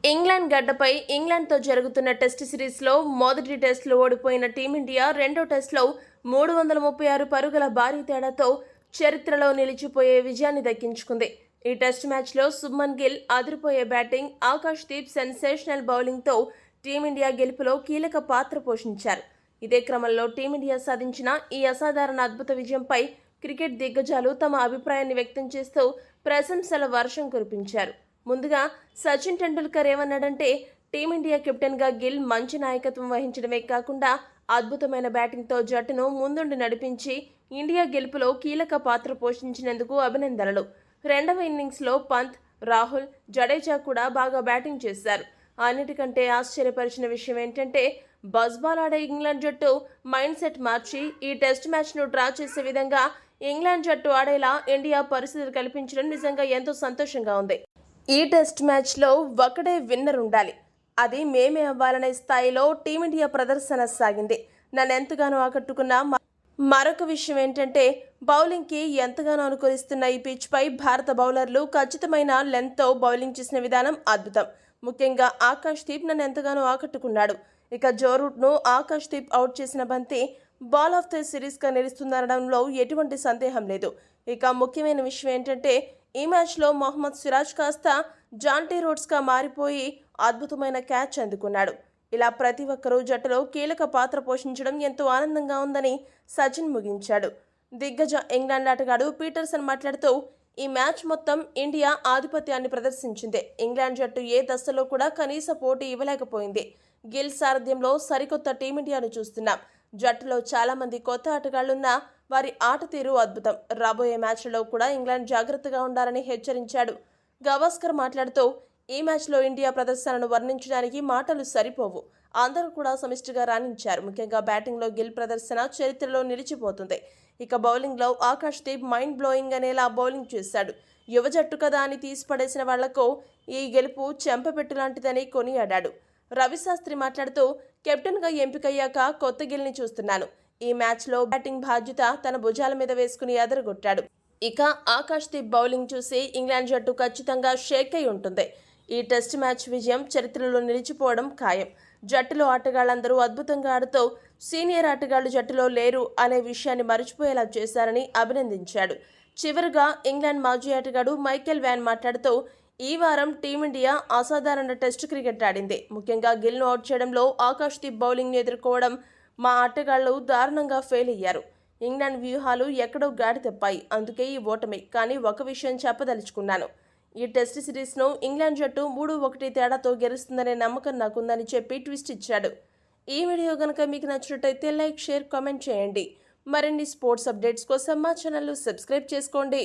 England గడ్డపై ఇంగ్లాండ్తో జరుగుతున్న test సిరీస్లో మొదటి టెస్టులో ఓడిపోయిన టీమిండియా రెండో టెస్టులో 336 పరుగుల భారీ తేడాతో చరిత్రలో నిలిచిపోయే విజయాన్ని దక్కించుకుంది. ఈ టెస్ట్ మ్యాచ్లో శుభ్మన్ గిల్ అదిరిపోయే బ్యాటింగ్, ఆకాష్ దీప్ సెన్సేషనల్ బౌలింగ్తో టీమిండియా గెలుపులో కీలక పాత్ర పోషించారు. ఇదే క్రమంలో టీమిండియా సాధించిన ఈ అసాధారణ అద్భుత విజయంపై క్రికెట్ దిగ్గజాలు తమ అభిప్రాయాన్ని వ్యక్తం చేస్తూ ప్రశంసల వర్షం కురిపించారు. ముందుగా సచిన్ టెండూల్కర్ ఏమన్నాడంటే, టీమిండియా కెప్టెన్గా గిల్ మంచి నాయకత్వం వహించడమే కాకుండా అద్భుతమైన బ్యాటింగ్తో జట్టును ముందుండి నడిపించి ఇండియా గెలుపులో కీలక పాత్ర పోషించినందుకు అభినందనలు. రెండవ ఇన్నింగ్స్లో పంత్, రాహుల్, జడేజా కూడా బాగా బ్యాటింగ్ చేశారు. అన్నిటికంటే ఆశ్చర్యపరిచిన విషయం ఏంటంటే, బజ్బాల్ ఆడే ఇంగ్లాండ్ జట్టు మైండ్ సెట్ మార్చి ఈ టెస్ట్ మ్యాచ్ను డ్రా చేసే విధంగా ఇంగ్లాండ్ జట్టు ఆడేలా ఇండియా పరిస్థితులు కల్పించడం నిజంగా ఎంతో సంతోషంగా ఉంది. ఈ టెస్ట్ మ్యాచ్లో ఒకటే విన్నర్ ఉండాలి, అది మేమే అవ్వాలనే స్థాయిలో టీమిండియా ప్రదర్శన సాగింది. నన్ను ఎంతగానో ఆకట్టుకున్న మరొక విషయం ఏంటంటే, బౌలింగ్కి ఎంతగానో అనుకరిస్తున్న ఈ పిచ్పై భారత బౌలర్లు ఖచ్చితమైన లెంత్తో బౌలింగ్ చేసిన విధానం అద్భుతం. ముఖ్యంగా ఆకాష్ దీప్ నన్ను ఎంతగానో ఆకట్టుకున్నాడు. ఇక జో రూట్ను ఆకాష్ దీప్ అవుట్ చేసిన బంతి బాల్ ఆఫ్ ది సిరీస్గా నిలుస్తుందనడంలో ఎటువంటి సందేహం లేదు. ఇక ముఖ్యమైన విషయం ఏంటంటే, ఈ మ్యాచ్లో మొహమ్మద్ సిరాజ్ కాస్త జాంటీ రోడ్స్గా మారిపోయి అద్భుతమైన క్యాచ్ అందుకున్నాడు. ఇలా ప్రతి ఒక్కరూ జట్టులో కీలక పాత్ర పోషించడం ఎంతో ఆనందంగా ఉందని సచిన్ ముగించాడు. దిగ్గజ ఇంగ్లాండ్ ఆటగాడు పీటర్సన్ మాట్లాడుతూ, ఈ మ్యాచ్ మొత్తం ఇండియా ఆధిపత్యాన్ని ప్రదర్శించింది. ఇంగ్లాండ్ జట్టు ఏ దశలో కూడా కనీస పోటీ ఇవ్వలేకపోయింది. గిల్ సారథ్యంలో సరికొత్త టీమిండియాను చూస్తున్నాం. జట్టులో చాలా మంది కొత్త ఆటగాళ్లున్నా వారి ఆట తీరు అద్భుతం. రాబోయే మ్యాచ్లలో కూడా ఇంగ్లాండ్ జాగ్రత్తగా ఉండాలని హెచ్చరించాడు. గవాస్కర్ మాట్లాడుతూ, ఈ మ్యాచ్లో ఇండియా ప్రదర్శనను వర్ణించడానికి మాటలు సరిపోవు. అందరూ కూడా సమిష్టిగా రాణించారు. ముఖ్యంగా బ్యాటింగ్లో గిల్ ప్రదర్శన చరిత్రలో నిలిచిపోతుంది. ఇక బౌలింగ్లో ఆకాష్ దీప్ మైండ్ బ్లోయింగ్ అనేలా బౌలింగ్ చేశాడు. యువ జట్టు కదా అని తీసిపడేసిన వాళ్లకు ఈ గెలుపు చెంపపెట్టు లాంటిదని కొనియాడాడు. రవిశాస్త్రి మాట్లాడుతూ, కెప్టెన్గా ఎంపికయ్యాక కొత్త గిల్ని చూస్తున్నాను. ఈ మ్యాచ్లో బ్యాటింగ్ బాధ్యత తన భుజాల మీద వేసుకుని ఎదరగొట్టాడు. ఇక ఆకాష్ దీప్ బౌలింగ్ చూసి ఇంగ్లాండ్ జట్టు ఖచ్చితంగా షేక్ అయి ఉంటుంది. ఈ టెస్ట్ మ్యాచ్ విజయం చరిత్రలో నిలిచిపోవడం ఖాయం. జట్టులో ఆటగాళ్లందరూ అద్భుతంగా ఆడుతూ సీనియర్ ఆటగాళ్లు జట్టులో లేరు అనే విషయాన్ని మరిచిపోయేలా చేశారని అభినందించాడు. చివరిగా ఇంగ్లాండ్ మాజీ ఆటగాడు మైకెల్ వ్యాన్ మాట్లాడుతూ, ఈ వారం టీమిండియా అసాధారణ టెస్ట్ క్రికెట్ ఆడింది. ముఖ్యంగా గిల్ను అవుట్ చేయడంలో ఆకాష్ దీప్ బౌలింగ్ను ఎదుర్కోవడం మా ఆటగాళ్లు దారుణంగా ఫెయిల్ అయ్యారు. ఇంగ్లాండ్ వ్యూహాలు ఎక్కడో గాడి తప్పాయి. అందుకే ఈ ఓటమి. కానీ ఒక విషయం చెప్పదలుచుకున్నాను, ఈ టెస్ట్ సిరీస్ను ఇంగ్లాండ్ జట్టు 3-1 తేడాతో గెలుస్తుందనే నమ్మకం నాకుందని చెప్పి ట్విస్ట్ ఇచ్చాడు. ఈ వీడియో కనుక మీకు నచ్చినట్టయితే లైక్, షేర్, కామెంట్ చేయండి. మరిన్ని స్పోర్ట్స్ అప్డేట్స్ కోసం మా ఛానల్ను సబ్స్క్రైబ్ చేసుకోండి.